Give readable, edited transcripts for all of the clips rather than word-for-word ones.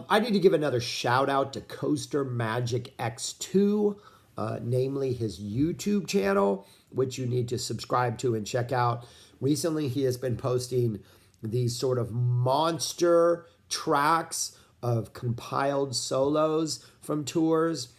I need to give another shout out to Coaster Magic X2, namely his YouTube channel, which you need to subscribe to and check out. Recently, he has been posting these sort of monster tracks of compiled solos from tours.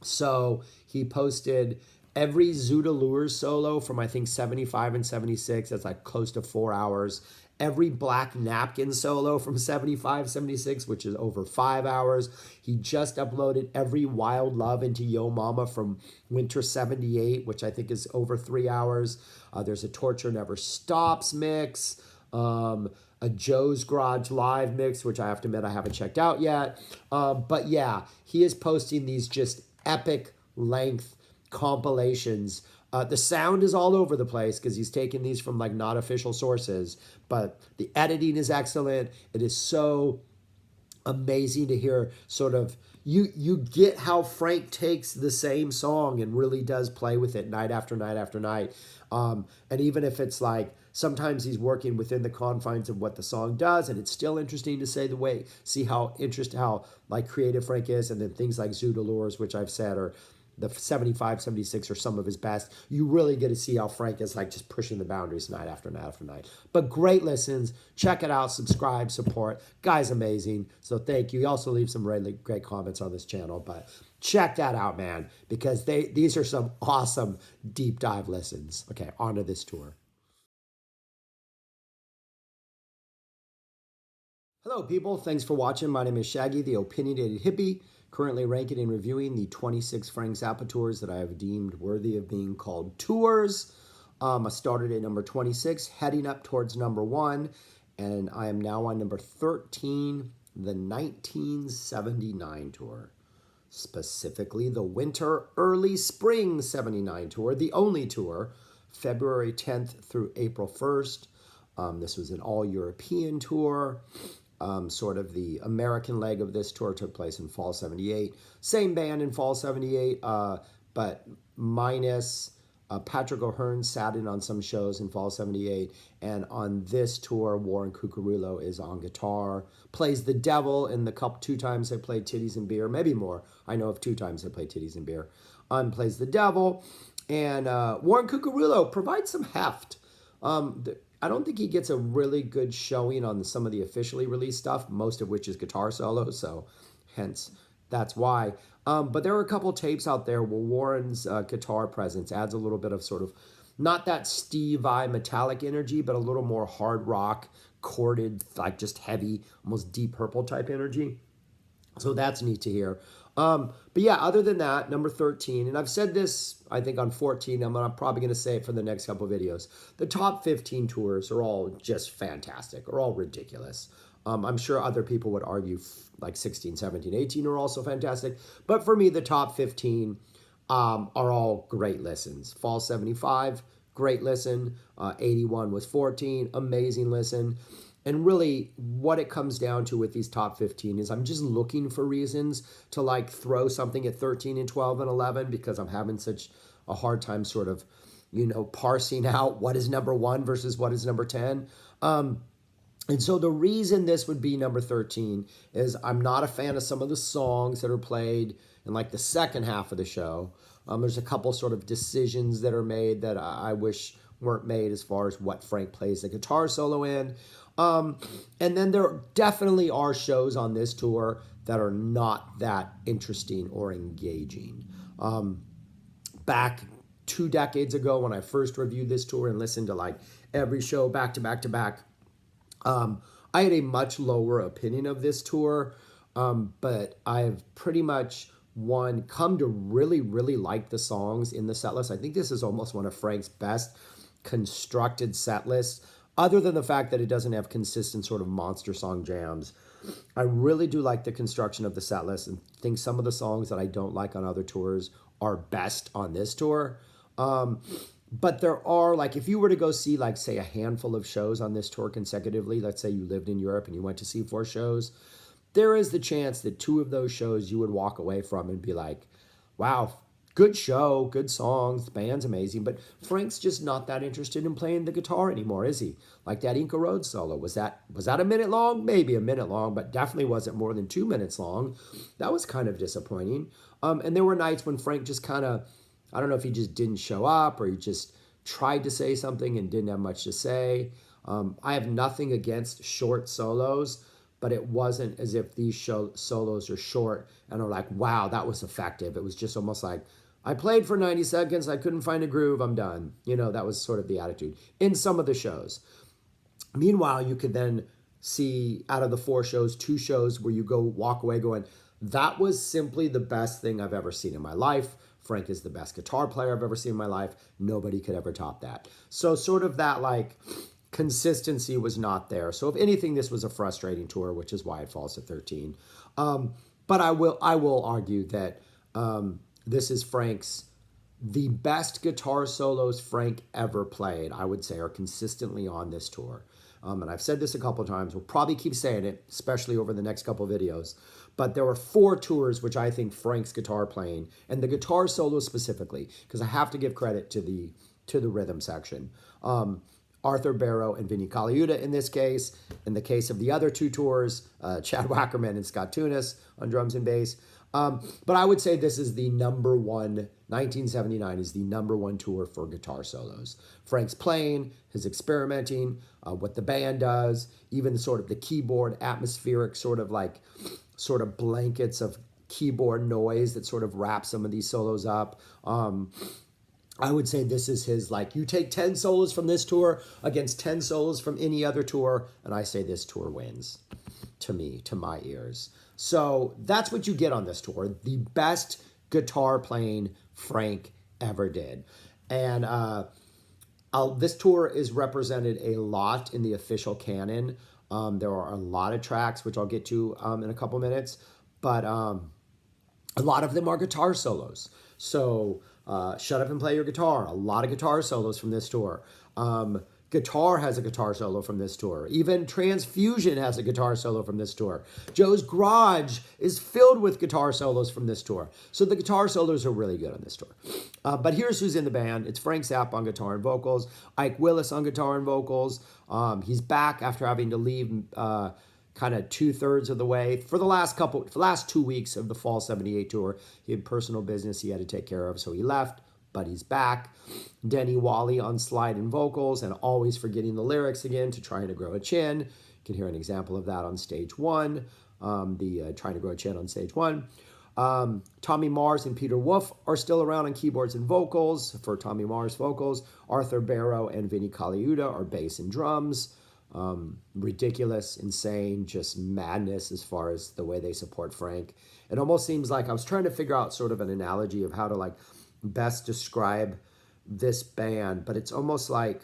So he posted every Zoot Allures solo from I think 75 and 76. That's like close to 4 hours. Every Black Napkin solo from 75, 76, which is over 5 hours. He just uploaded every Wild Love into Yo Mama from Winter 78, which I think is over 3 hours. There's a Torture Never Stops mix. A Joe's Garage Live mix, which I have to admit I haven't checked out yet. But yeah, he is posting these just epic length compilations. The sound is all over the place because he's taking these from like not official sources, but the editing is excellent. It is so amazing to hear sort of you get how Frank takes the same song and really does play with it night after night after night. And even if it's like sometimes he's working within the confines of what the song does, and it's still interesting to see how like creative Frank is, and then things like Zoot Allures, which I've said are the 75, 76 are some of his best. You really get to see how Frank is like just pushing the boundaries night after night after night. But great listens. Check it out. Subscribe, support. Guy's amazing. So thank you. He also leaves some really great comments on this channel. But check that out, man, because these are some awesome deep dive listens. Okay, on to this tour. Hello, people. Thanks for watching. My name is Shaggy, the opinionated hippie, currently ranking and reviewing the 26 Frank Zappa tours that I have deemed worthy of being called tours. I started at number 26, heading up towards number 1, and I am now on number 13, the 1979 tour. Specifically, the Winter Early Spring 79 tour, the only tour, February 10th through April 1st. This was an all-European tour. Sort of the American leg of this tour took place in fall 78. Same band in fall 78, but minus Patrick O'Hearn sat in on some shows in fall 78. And on this tour, Warren Cucurullo is on guitar, plays the devil in the 2 times they played Titties and Beer, maybe more. I know of 2 times they played Titties and Beer. Plays the devil. And Warren Cucurullo provides some heft. I don't think he gets a really good showing on some of the officially released stuff, most of which is guitar solos, so hence that's why. But there are a couple tapes out there where Warren's guitar presence adds a little bit of sort of, not that Steve Vai metallic energy, but a little more hard rock, chorded, like just heavy, almost Deep Purple type energy. So that's neat to hear. But yeah, other than that, number 13, and I've said this, I think on 14, I'm probably going to say it for the next couple videos. The top 15 tours are all just fantastic, are all ridiculous. I'm sure other people would argue like 16, 17, 18 are also fantastic. But for me, the top 15 are all great listens. Fall 75, great listen. 81 was 14, amazing listen. And really what it comes down to with these top 15 is I'm just looking for reasons to like throw something at 13 and 12 and 11 because I'm having such a hard time sort of, you know, parsing out what is number 1 versus what is number 10. And so the reason this would be number 13 is I'm not a fan of some of the songs that are played in like the second half of the show. There's a couple sort of decisions that are made that I wish weren't made as far as what Frank plays the guitar solo in. And then there definitely are shows on this tour that are not that interesting or engaging. Back 2 decades ago when I first reviewed this tour and listened to like every show back to back to back, I had a much lower opinion of this tour, but I've pretty much come to really, really like the songs in the set list. I think this is almost one of Frank's best constructed set lists, other than the fact that it doesn't have consistent sort of monster song jams. I really do like the construction of the set list and think some of the songs that I don't like on other tours are best on this tour. But there are, like, if you were to go see, like, say, a handful of shows on this tour consecutively, let's say you lived in Europe and you went to see 4 shows, there is the chance that 2 of those shows you would walk away from and be like, wow, Good show, good songs, the band's amazing, but Frank's just not that interested in playing the guitar anymore, is he? Like that Inca Road solo, was that a minute long? Maybe a minute long, but definitely wasn't more than 2 minutes long. That was kind of disappointing. And there were nights when Frank just kind of, I don't know if he just didn't show up or he just tried to say something and didn't have much to say. I have nothing against short solos, but it wasn't as if these solos are short and are like, wow, that was effective. It was just almost like, I played for 90 seconds, I couldn't find a groove, I'm done. That was sort of the attitude in some of the shows. Meanwhile, you could then see out of the 4 shows, 2 shows where you go walk away going, that was simply the best thing I've ever seen in my life. Frank is the best guitar player I've ever seen in my life. Nobody could ever top that. So sort of that like consistency was not there. So if anything, this was a frustrating tour, which is why it falls to 13. But I will argue that this is the best guitar solos Frank ever played, I would say, are consistently on this tour. And I've said this a couple of times. We'll probably keep saying it, especially over the next couple of videos. But there were 4 tours which I think Frank's guitar playing, and the guitar solos specifically, because I have to give credit to the rhythm section. Arthur Barrow and Vinnie Colaiuta in this case. In the case of the other 2 tours, Chad Wackerman and Scott Tunis on drums and bass. But I would say this is the number one, 1979 is the number 1 tour for guitar solos. Frank's playing, his experimenting, what the band does, even sort of the keyboard atmospheric sort of blankets of keyboard noise that sort of wrap some of these solos up. I would say this is his, like, you take 10 solos from this tour against 10 solos from any other tour, and I say this tour wins, to me, to my ears. So that's what you get on this tour, the best guitar playing Frank ever did. And this tour is represented a lot in the official canon. There are a lot of tracks, which I'll get to in a couple minutes, but a lot of them are guitar solos. So Shut Up and Play Your Guitar, a lot of guitar solos from this tour. Guitar has a guitar solo from this tour. Even Transfusion has a guitar solo from this tour. Joe's Garage is filled with guitar solos from this tour. So the guitar solos are really good on this tour. But here's who's in the band. It's Frank Zappa on guitar and vocals, Ike Willis on guitar and vocals. He's back after having to leave kind of 2/3 of the way. For the last 2 weeks of the fall 78 tour, he had personal business he had to take care of, so he left, but he's back. Denny Wally on slide and vocals, and always forgetting the lyrics again to Trying to Grow a Chin. You can hear an example of that on stage 1, Trying to Grow a Chin on stage 1. Tommy Mars and Peter Wolf are still around on keyboards and vocals. For Tommy Mars vocals, Arthur Barrow and Vinnie Colaiuta are bass and drums. Ridiculous, insane, just madness as far as the way they support Frank. It almost seems like I was trying to figure out sort of an analogy of how to like best describe this band, but it's almost like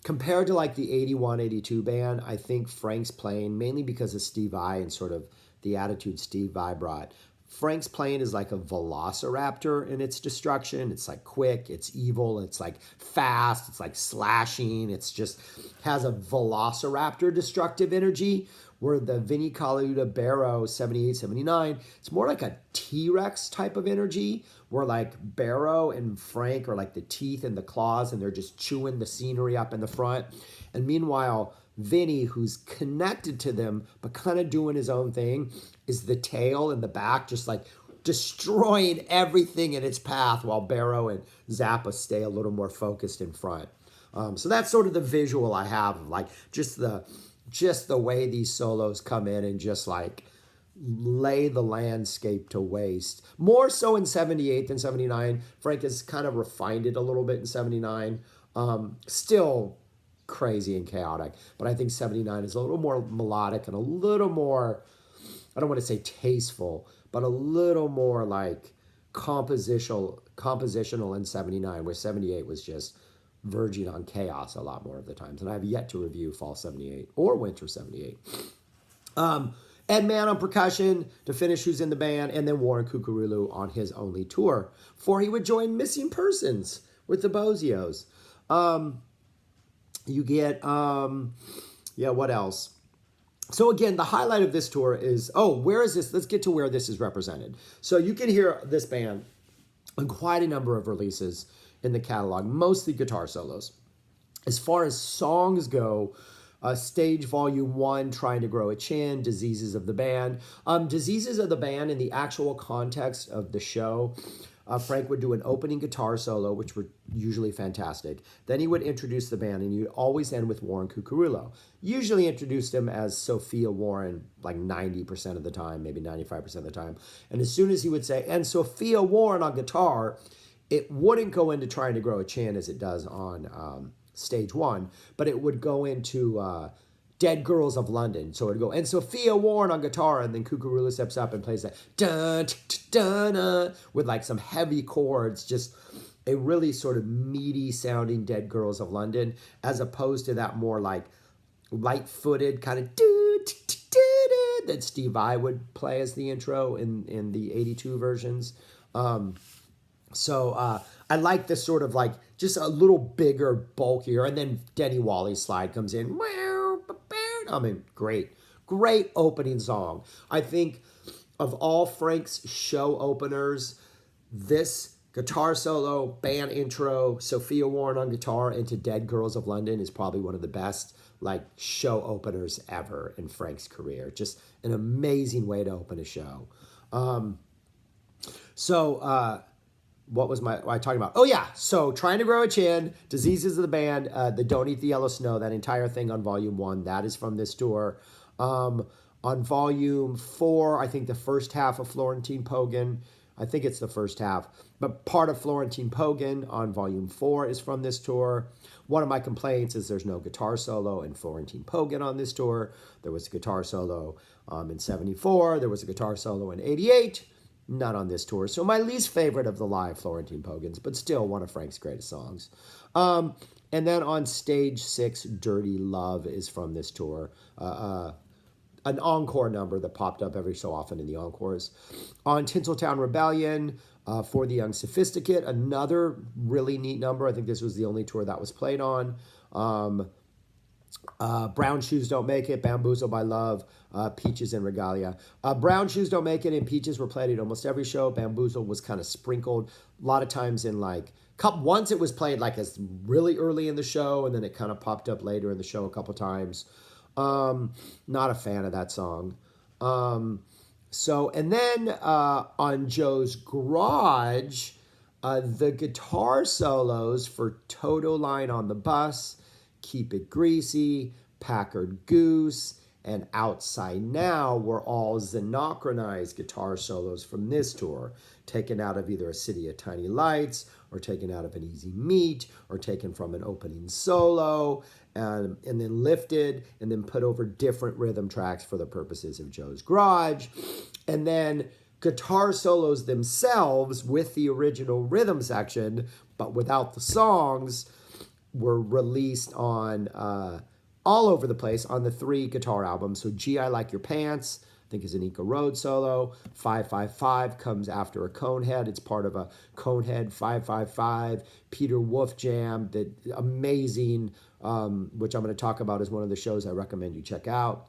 compared to like the 81, 82 band, I think Frank's playing, mainly because of Steve Vai and sort of the attitude Steve Vai brought. Frank's playing is like a velociraptor in its destruction. It's like quick, it's evil, it's like fast, it's like slashing. It's just has a velociraptor destructive energy, where the Vinnie Colaiuta Barrow 78, 79, it's more like a T-Rex type of energy, where like Barrow and Frank are like the teeth and the claws, and they're just chewing the scenery up in the front. And meanwhile, Vinny, who's connected to them, but kind of doing his own thing, is the tail in the back, just like destroying everything in its path, while Barrow and Zappa stay a little more focused in front. So that's sort of the visual I have of like just the way these solos come in and just like lay the landscape to waste. More so in 78 than 79. Frank has kind of refined it a little bit in 79. Still crazy and chaotic, but I think 79 is a little more melodic and a little more, I don't want to say tasteful, but a little more like compositional in 79, where 78 was just verging on chaos a lot more of the times. And I have yet to review fall 78 or winter 78. Ed Mann on percussion to finish who's in the band, and then Warren Cucurullo on his only tour, before he would join Missing Persons with the Bozios. You get, what else? So again, the highlight of this tour is, where is this? Let's get to where this is represented. So you can hear this band and quite a number of releases in the catalog, mostly guitar solos. As far as songs go, Stage Volume 1, Trying to Grow a Chin, Diseases of the Band. Diseases of the Band, in the actual context of the show, Frank would do an opening guitar solo, which were usually fantastic. Then he would introduce the band, and he would always end with Warren Cucurullo. Usually introduced him as Sophia Warren, like 90% of the time, maybe 95% of the time. And as soon as he would say, and Sophia Warren on guitar, it wouldn't go into Trying to Grow a Chin as it does on Stage 1, but it would go into Dead Girls of London. So it would go, and Sophia Warren on guitar, and then Cucurullo steps up and plays that dun, dun, dun, with like some heavy chords, just a really sort of meaty sounding Dead Girls of London, as opposed to that more like light-footed kind of that Steve Vai would play as the intro in the 82 versions. So I like this sort of like just a little bigger, bulkier, and then Denny Wally's slide comes in. I mean, great opening song. I think of all Frank's show openers, this guitar solo, band intro, Sophia Warren on guitar into Dead Girls of London is probably one of the best like show openers ever in Frank's career. Just an amazing way to open a show. What was I talking about? Oh, yeah. So Trying to Grow a Chin, Diseases of the Band, the Don't Eat the Yellow Snow, that entire thing on Volume 1, that is from this tour. On Volume 4, I think the first half of Florentine Pogan, I think it's the first half, but part of Florentine Pogan on Volume 4 is from this tour. One of my complaints is there's no guitar solo in Florentine Pogan on this tour. There was a guitar solo in 74. There was a guitar solo in 88. Not on this tour. So my least favorite of the live Florentine Pogans, but still one of Frank's greatest songs. And then on Stage 6, Dirty Love is from this tour. An encore number that popped up every so often in the encores. On Tinseltown Rebellion, For the Young Sophisticate, another really neat number. I think this was the only tour that was played on. Brown Shoes Don't Make It, Bamboozled by Love, Peaches and Regalia. Brown Shoes Don't Make It and Peaches were played at almost every show. Bamboozled was kind of sprinkled a lot of times in like, once it was played like as really early in the show, and then it kind of popped up later in the show a couple times. Not a fan of that song. And then on Joe's Garage, the guitar solos for Toto Line on the Bus, Keep It Greasy, Packard Goose, and Outside Now were all Xenocronized guitar solos from this tour, taken out of either A City of Tiny Lights, or taken out of An Easy Meat, or taken from an opening solo, and then lifted, and then put over different rhythm tracks for the purposes of Joe's Garage. And then guitar solos themselves with the original rhythm section, but without the songs, were released on all over the place on the 3 guitar albums. So Gee, I Like Your Pants, I think is an Inca Road solo. 555 comes after a Conehead. It's part of a Conehead 555. Peter Wolf Jam, the amazing, which I'm going to talk about as one of the shows I recommend you check out.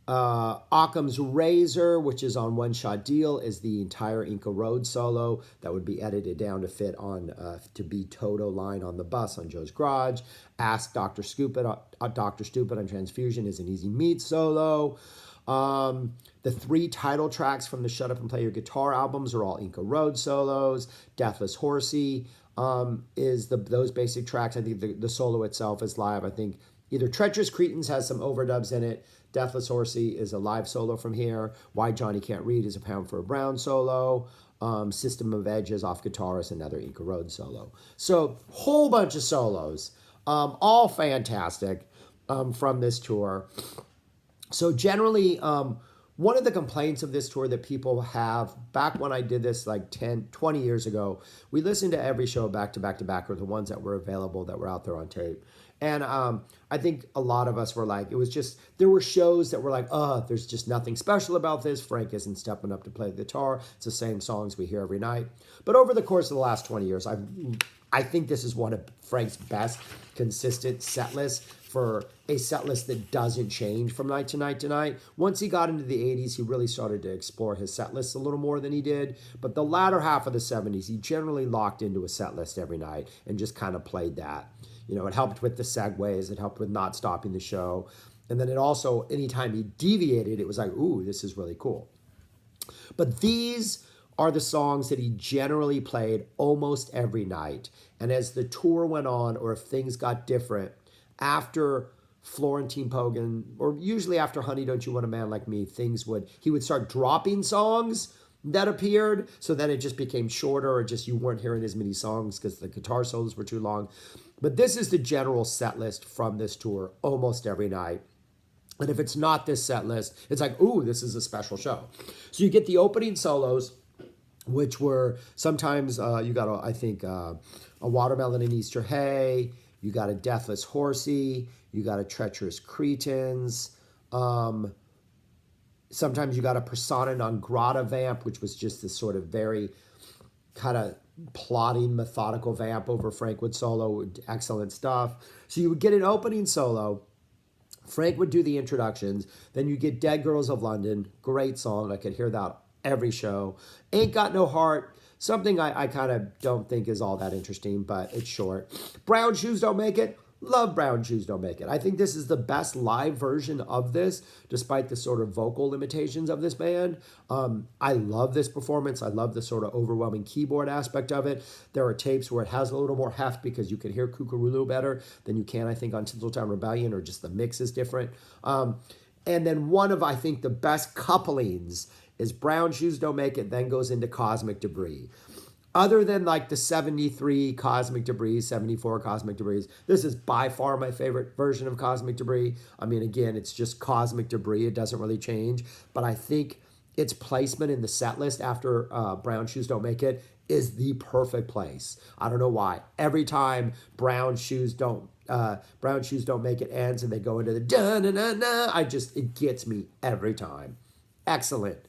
Occam's Razor, which is on One Shot Deal, is the entire Inca Road solo that would be edited down to fit on to be Toto Line on the Bus on Joe's Garage. Ask Dr. Stupid on Transfusion is an Easy Meat solo. The 3 title tracks from the Shut Up and Play Your Guitar albums are all Inca Road solos. Deathless Horsey is those basic tracks. I think the solo itself is live. I think either Treacherous Cretins has some overdubs in it. Deathless Horsey is a live solo from here. Why Johnny Can't Read is a Pound for a Brown solo. System of Edges off guitar is another Inca Road solo. So whole bunch of solos, all fantastic from this tour. So generally, one of the complaints of this tour that people have, back when I did this like 10, 20 years ago, we listened to every show back to back to back, or the ones that were available that were out there on tape. And I think a lot of us were like, there were shows that were like, there's just nothing special about this. Frank isn't stepping up to play the guitar. It's the same songs we hear every night. But over the course of the last 20 years, I think this is one of Frank's best consistent set lists. for a set list that doesn't change from night to night to night. Once he got into the 80s, he really started to explore his set lists a little more than he did. But the latter half of the 70s, he generally locked into a set list every night and just kind of played that. You know, it helped with the segues, it helped with not stopping the show. And then it also, anytime he deviated, it was like, ooh, this is really cool. But these are the songs that he generally played almost every night. And as the tour went on, or if things got different, after Florentine Pogan, or usually after Honey, Don't You Want a Man Like Me, he would start dropping songs that appeared. So then it just became shorter, or just you weren't hearing as many songs because the guitar solos were too long. But this is the general set list from this tour almost every night. And if it's not this set list, it's like, ooh, this is a special show. So you get the opening solos, which were sometimes you got, a Watermelon in Easter Hay, you got a Deathless Horsey, you got a Treacherous Cretins, sometimes you got a Persona non grata vamp, which was just this sort of very kind of plodding, methodical vamp over Frank Wood solo, excellent stuff. So you would get an opening solo, Frank would do the introductions, then you get Dead Girls of London, great song, I could hear that every show. Ain't Got No Heart, something I kind of don't think is all that interesting, but it's short. Brown Shoes Don't Make It, love Brown Shoes Don't Make It. I think this is the best live version of this, despite the sort of vocal limitations of this band. I love this performance. I love the sort of overwhelming keyboard aspect of it. There are tapes where it has a little more heft because you can hear Cucurullo better than you can, I think, on Tinseltown Rebellion, or just the mix is different. And then one of, I think, the best couplings is Brown Shoes Don't Make It, then goes into Cosmic Debris. Other than like the 73 Cosmic Debris, 74 Cosmic Debris, this is by far my favorite version of Cosmic Debris. I mean, again, it's just Cosmic Debris. It doesn't really change. But I think its placement in the set list after Brown Shoes Don't Make It is the perfect place. I don't know why. Every time Brown Shoes Don't Make It ends and they go into the da-na-na-na, it gets me every time. Excellent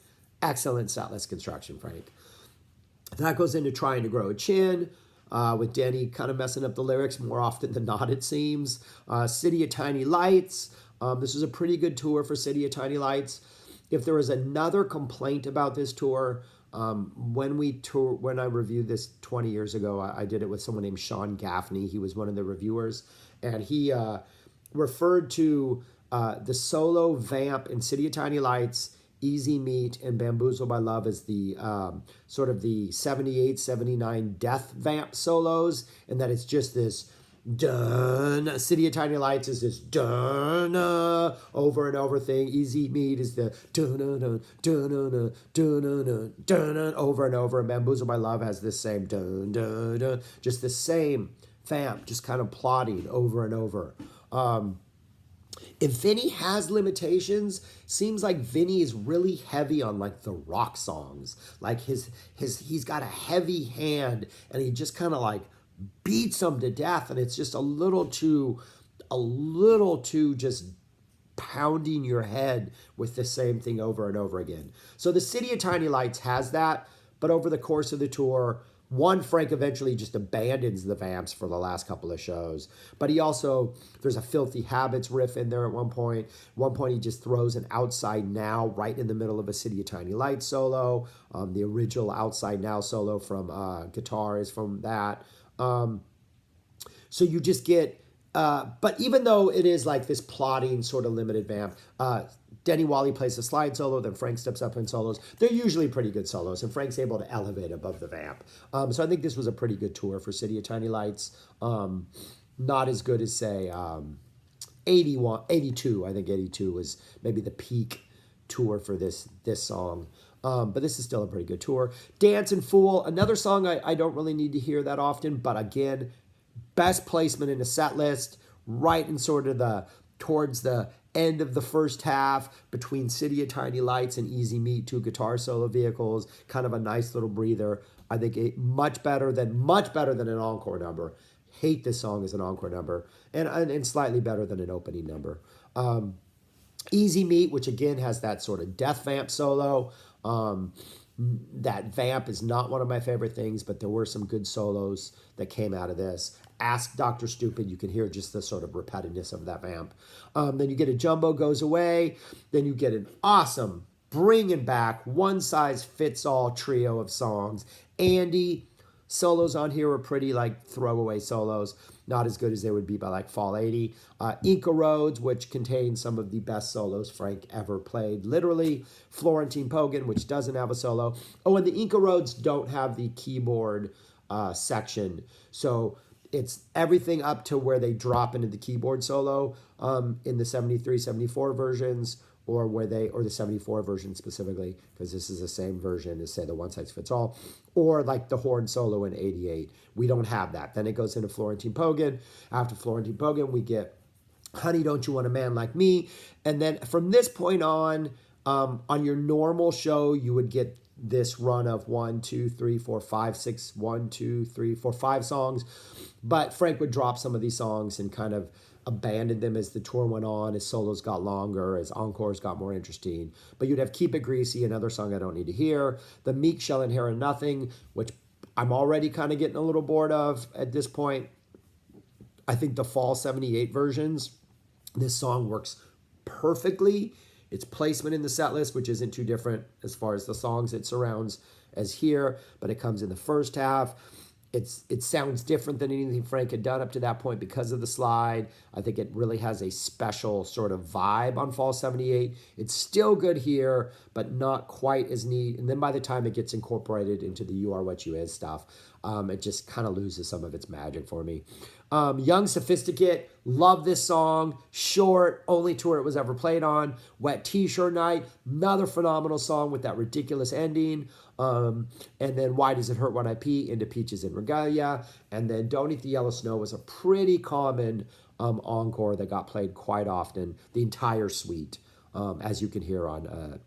set list construction, Frank. That goes into Trying to Grow a Chin, with Denny kind of messing up the lyrics more often than not, it seems. City of Tiny Lights. This was a pretty good tour for City of Tiny Lights. If there was another complaint about this tour, when I reviewed this 20 years ago, I did it with someone named Sean Gaffney. He was one of the reviewers, and he referred to the solo vamp in City of Tiny Lights, Easy Meat, and Bamboozled by Love as the sort of the 78, 79 death vamp solos, and that it's just this dun. City of Tiny Lights is this dun over and over thing. Easy Meat is the dun dun dun dun dun over and over, and Bamboozled by Love has this same dun dun dun, just the same vamp, just kind of plodding over and over. If Vinny has limitations, seems like Vinny is really heavy on like the rock songs. Like he's got a heavy hand and he just kind of like beats them to death, and it's just a little too just pounding your head with the same thing over and over again. So the City of Tiny Lights has that, but over the course of the tour, Frank eventually just abandons the vamps for the last couple of shows. But he also, there's a Filthy Habits riff in there at one point. At one point, he just throws an Outside Now right in the middle of a City of Tiny Lights solo. The original Outside Now solo from guitar is from that. So you just get, but even though it is like this plodding sort of limited vamp, Denny Wally plays the slide solo, then Frank steps up in solos. They're usually pretty good solos, and Frank's able to elevate above the vamp. So I think this was a pretty good tour for City of Tiny Lights. Not as good as, say, 82. I think 82 was maybe the peak tour for this song. But this is still a pretty good tour. Dancin' Fool, another song I don't really need to hear that often, but again, best placement in the set list, right in sort of towards the end of the first half, between City of Tiny Lights and Easy Meat, two guitar solo vehicles, kind of a nice little breather. I think much better than an encore number. Hate this song as an encore number, and slightly better than an opening number. Easy Meat, which again has that sort of death vamp solo. That vamp is not one of my favorite things, but there were some good solos that came out of this. Ask Dr. Stupid, you can hear just the sort of repetitiveness of that vamp. Then you get a Jumbo Goes Away. Then you get an awesome, bringing back, one-size-fits-all trio of songs. Andy, solos on here are pretty like throwaway solos, not as good as they would be by like Fall 80. Inca Roads, which contains some of the best solos Frank ever played, literally. Florentine Pogan, which doesn't have a solo. Oh, and the Inca Roads don't have the keyboard section, so it's everything up to where they drop into the keyboard solo in the 73, 74 versions, or the 74 version specifically, because this is the same version as, say, the One Size Fits All, or like the horn solo in 88. We don't have that. Then it goes into Florentine Pogan. After Florentine Pogan, we get Honey, Don't You Want a Man Like Me? And then from this point on your normal show, you would get this run of 1, 2, 3, 4, 5, 6, 1, 2, 3, 4, 5 songs. But Frank would drop some of these songs and kind of abandoned them as the tour went on, as solos got longer, as encores got more interesting. But you'd have Keep It Greasy, another song I don't need to hear. The Meek Shall Inherit Nothing, which I'm already kind of getting a little bored of at this point. I think the Fall 78 versions, this song works perfectly. Its placement in the set list, which isn't too different as far as the songs it surrounds as here, but it comes in the first half. It sounds different than anything Frank had done up to that point because of the slide. I think it really has a special sort of vibe on Fall 78. It's still good here, but not quite as neat. And then by the time it gets incorporated into the You Are What You Is stuff, it just kind of loses some of its magic for me. Young Sophisticate, love this song. Short, only tour it was ever played on. Wet T-Shirt Night, another phenomenal song with that ridiculous ending. And then Why Does It Hurt When I Pee? Into Peaches and Regalia. And then Don't Eat the Yellow Snow was a pretty common encore that got played quite often. The entire suite, as you can hear on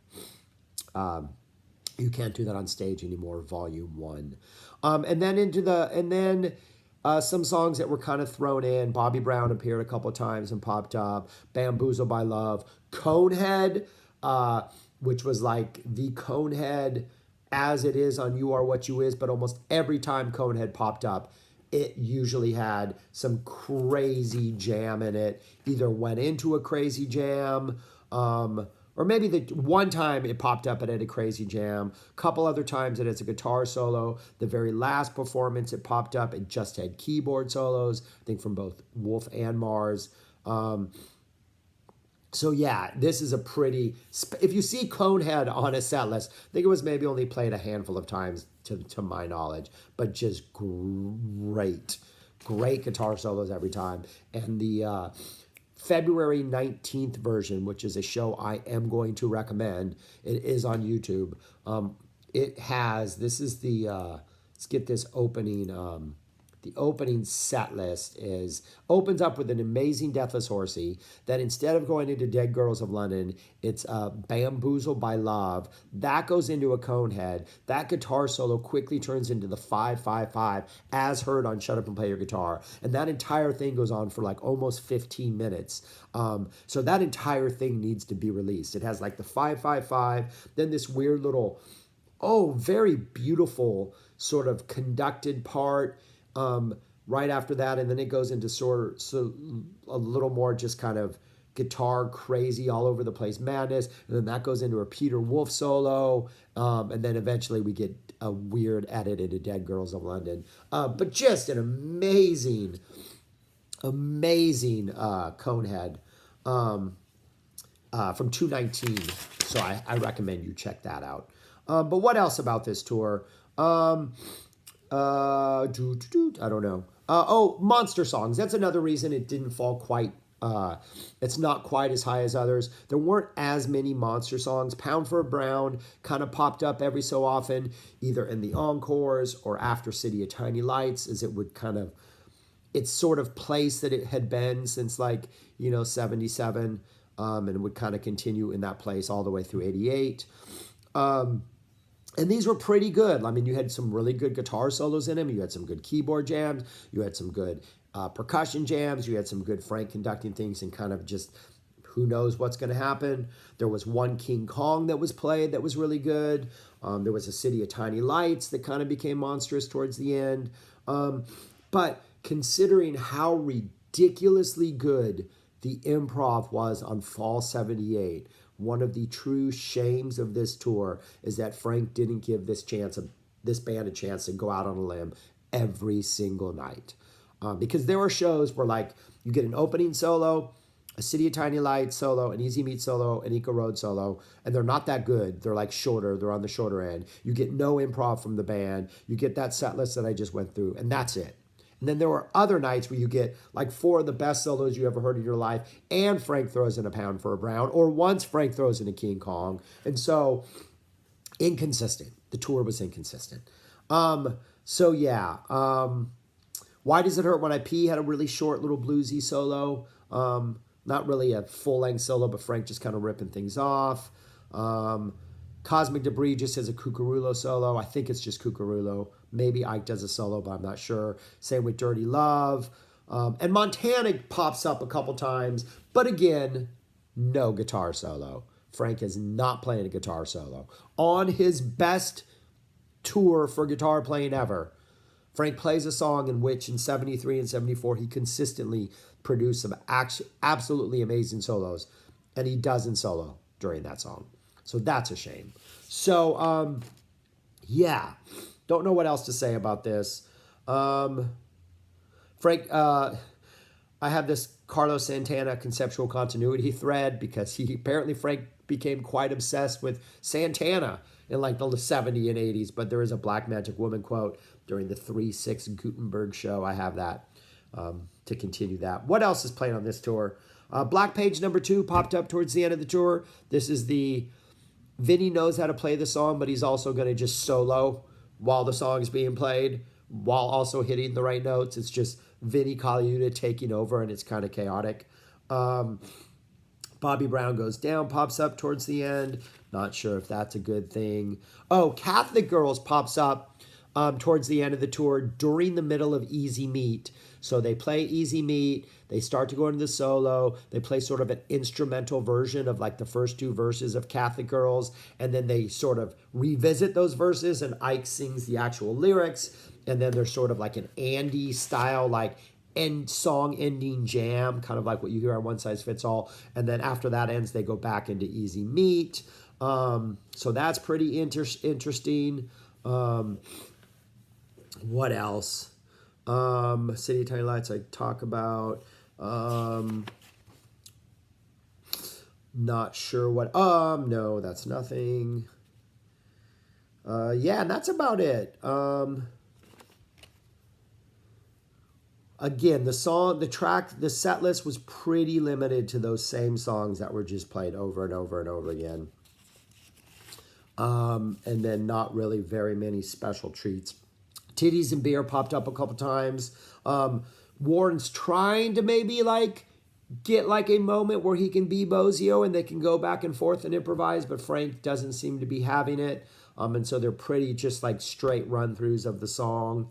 You Can't Do That on Stage Anymore, Volume 1. And then some songs that were kind of thrown in. Bobby Brown appeared a couple of times and popped up. Bamboozled by Love. Conehead, which was like the Conehead as it is on You Are What You Is, but almost every time Conehead popped up, it usually had some crazy jam in it. Either went into a crazy jam, or maybe the one time it popped up and had a crazy jam. A couple other times it has a guitar solo. The very last performance it popped up, it just had keyboard solos, I think from both Wolf and Mars. So yeah, this is a pretty, if you see Conehead on a set list, I think it was maybe only played a handful of times to my knowledge, but just great guitar solos every time. And the February 19th version, which is a show I am going to recommend, it is on YouTube. It has, this is the, let's get this opening, the opening set list opens up with an amazing Deathless Horsey that instead of going into Dead Girls of London, it's Bamboozled by Love. That goes into a Conehead. That guitar solo quickly turns into the 5-5-5 as heard on Shut Up and Play Your Guitar. And that entire thing goes on for like almost 15 minutes. So that entire thing needs to be released. It has like the 5-5-5, then this weird little, very beautiful sort of conducted part right after that, and then it goes into a little more just kind of guitar crazy all over the place madness, and then that goes into a Peter Wolf solo, and then eventually we get a weird edit into Dead Girls of London. But just an amazing Conehead from 219. So I recommend you check that out. But what else about this tour? I don't know. Monster songs. That's another reason it didn't fall quite. It's not quite as high as others. There weren't as many monster songs. Pound for a Brown kind of popped up every so often, either in the encores or after City of Tiny Lights, as it would kind of, its sort of place that it had been since 77, and it would kind of continue in that place all the way through 88. And these were pretty good. I mean, you had some really good guitar solos in them. You had some good keyboard jams. You had some good percussion jams. You had some good Frank conducting things and kind of just who knows what's going to happen. There was one King Kong that was played that was really good. There was a City of Tiny Lights that kind of became monstrous towards the end. But considering how ridiculously good the improv was on Fall 78, one of the true shames of this tour is that Frank didn't give this band a chance to go out on a limb every single night. Because there are shows where, like, you get an opening solo, a City of Tiny Lights solo, an Easy Meat solo, an Eco Road solo, and they're not that good. They're like shorter. They're on the shorter end. You get no improv from the band. You get that set list that I just went through, and that's it. And then there were other nights where you get like 4 of the best solos you ever heard in your life, and Frank throws in a Pound for a Brown, or once Frank throws in a King Kong. And so, inconsistent. The tour was inconsistent. So yeah. Why Does It Hurt When I Pee had a really short little bluesy solo. Not really a full-length solo, but Frank just kind of ripping things off. Cosmic Debris just has a Cucurulo solo. I think it's just Cucurulo. Maybe Ike does a solo, but I'm not sure. Same with Dirty Love. And Montana pops up a couple times, but again, no guitar solo. Frank is not playing a guitar solo. On his best tour for guitar playing ever, Frank plays a song in which in 73 and 74 he consistently produced some absolutely amazing solos, and he doesn't solo during that song. So that's a shame. So, yeah, don't know what else to say about this. Frank, I have this Carlos Santana conceptual continuity thread because Frank became quite obsessed with Santana in like the 70s and 80s, but there is a Black Magic Woman quote during the 3/6 Gutenberg show. I have that to continue that. What else is playing on this tour? Black Page #2 popped up towards the end of the tour. This is Vinny knows how to play the song, but he's also going to just solo while the song is being played, while also hitting the right notes. It's just Vinny Colaiuta taking over, and it's kind of chaotic. Bobby Brown Goes Down pops up towards the end. Not sure if that's a good thing. Oh, Catholic Girls pops up towards the end of the tour during the middle of Easy Meat. So they play Easy Meat. They start to go into the solo. They play sort of an instrumental version of like the first 2 verses of Catholic Girls. And then they sort of revisit those verses, and Ike sings the actual lyrics. And then there's sort of like an Andy style, like song ending jam, kind of like what you hear on One Size Fits All. And then after that ends, they go back into Easy Meat. So that's pretty interesting. What else? City of Tiny Lights I talk about. Not sure what. No, that's nothing. Yeah, and that's about it. Again, the set list was pretty limited to those same songs that were just played over and over and over again. And then not really very many special treats. Titties and Beer popped up a couple times. Warren's trying to maybe like get like a moment where he can be Bozio and they can go back and forth and improvise, but Frank doesn't seem to be having it. And so they're pretty just like straight run-throughs of the song.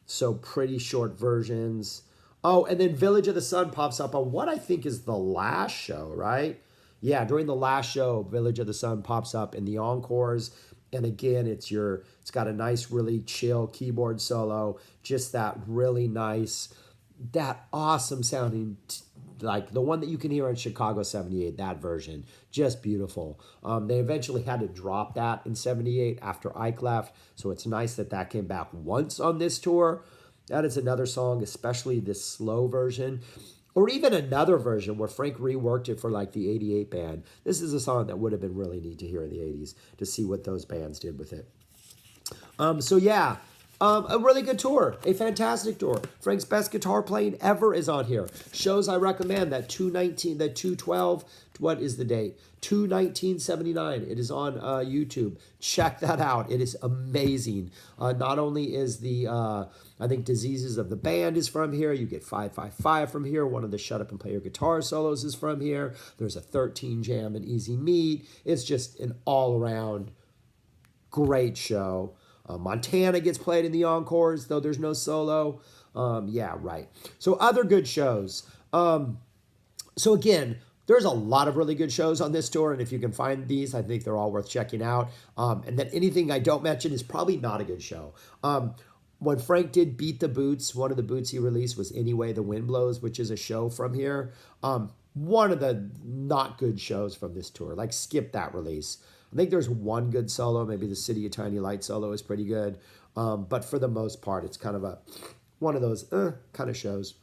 So pretty short versions. Oh, and then Village of the Sun pops up on what I think is the last show, right? Yeah, during the last show, Village of the Sun pops up in the encores. And again, it's got a nice, really chill keyboard solo. Just that really nice, that awesome sounding, like the one that you can hear on Chicago 78, that version. Just beautiful. They eventually had to drop that in 78 after Ike left. So it's nice that came back once on this tour. That is another song, especially this slow version. Or even another version where Frank reworked it for like the 88 band. This is a song that would have been really neat to hear in the 80s to see what those bands did with it. So yeah, a really good tour, a fantastic tour. Frank's best guitar playing ever is on here. Shows I recommend, that 212, what is the date? 2/19/79. It is on YouTube. Check that out. It is amazing. Not only is I think Diseases of the Band is from here. You get 555 from here. One of the Shut Up and Play Your Guitar solos is from here. There's a 13 jam and Easy Meat. It's just an all-around great show. Montana gets played in the encores, though there's no solo. Yeah, right. So other good shows. So again, there's a lot of really good shows on this tour, and if you can find these, I think they're all worth checking out. And then anything I don't mention is probably not a good show. When Frank did Beat the Boots, one of the boots he released was Anyway the Wind Blows, which is a show from here. One of the not good shows from this tour. Like, skip that release. I think there's one good solo. Maybe the City of Tiny Lights solo is pretty good. But for the most part, it's kind of one of those kind of shows.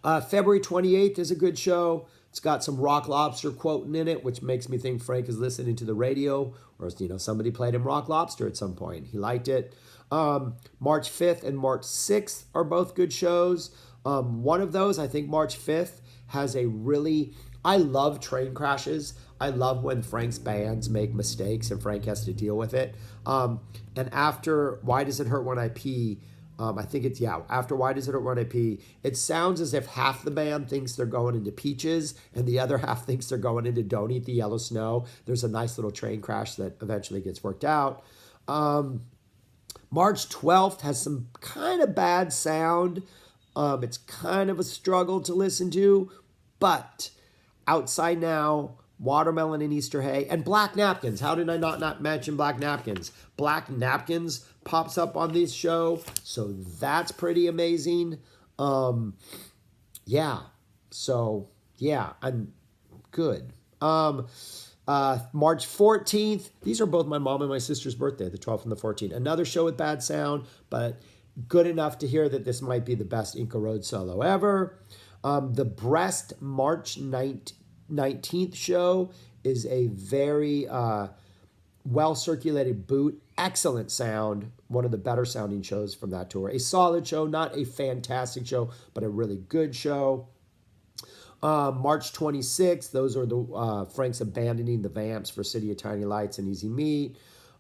February 28th is a good show. It's got some Rock Lobster quoting in it, which makes me think Frank is listening to the radio, or somebody played him Rock Lobster at some point. He liked it. March 5th and March 6th are both good shows. One of those, I think March 5th, has a really... I love train crashes. I love when Frank's bands make mistakes and Frank has to deal with it. And after Why Does It Hurt When I Pee, I think it's, after Why Does It Hurt When I Pee, it sounds as if half the band thinks they're going into Peaches and the other half thinks they're going into Don't Eat the Yellow Snow. There's a nice little train crash that eventually gets worked out. March 12th has some kind of bad sound. It's kind of a struggle to listen to, but Outside Now, Watermelon and Easter Hay, and Black Napkins. How did I not mention Black Napkins? Black Napkins pops up on this show, so that's pretty amazing. I'm good. March 14th, these are both my mom and my sister's birthday, the 12th and the 14th. Another show with bad sound, but good enough to hear that this might be the best Inca Road solo ever. The Brest March 19th show is a very well-circulated boot, excellent sound, one of the better sounding shows from that tour. A solid show, not a fantastic show, but a really good show. March 26th, those are the Frank's abandoning the Vamps for City of Tiny Lights and Easy Meat.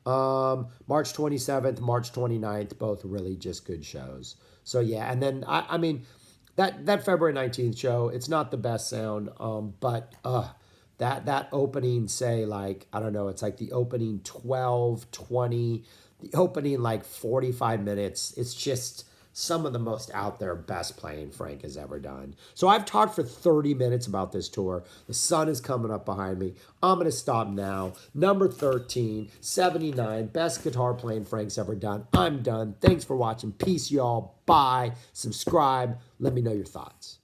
March 27th, March 29th, both really just good shows. So yeah, and then I mean that February 19th show, it's not the best sound, but that opening, say, like, I don't know, it's like the opening 12, 20, the opening like 45 minutes. It's just some of the most out there best playing Frank has ever done. So I've talked for 30 minutes about this tour. The sun is coming up behind me. I'm going to stop now. Number 13, 79, best guitar playing Frank's ever done. I'm done. Thanks for watching. Peace, y'all. Bye. Subscribe. Let me know your thoughts.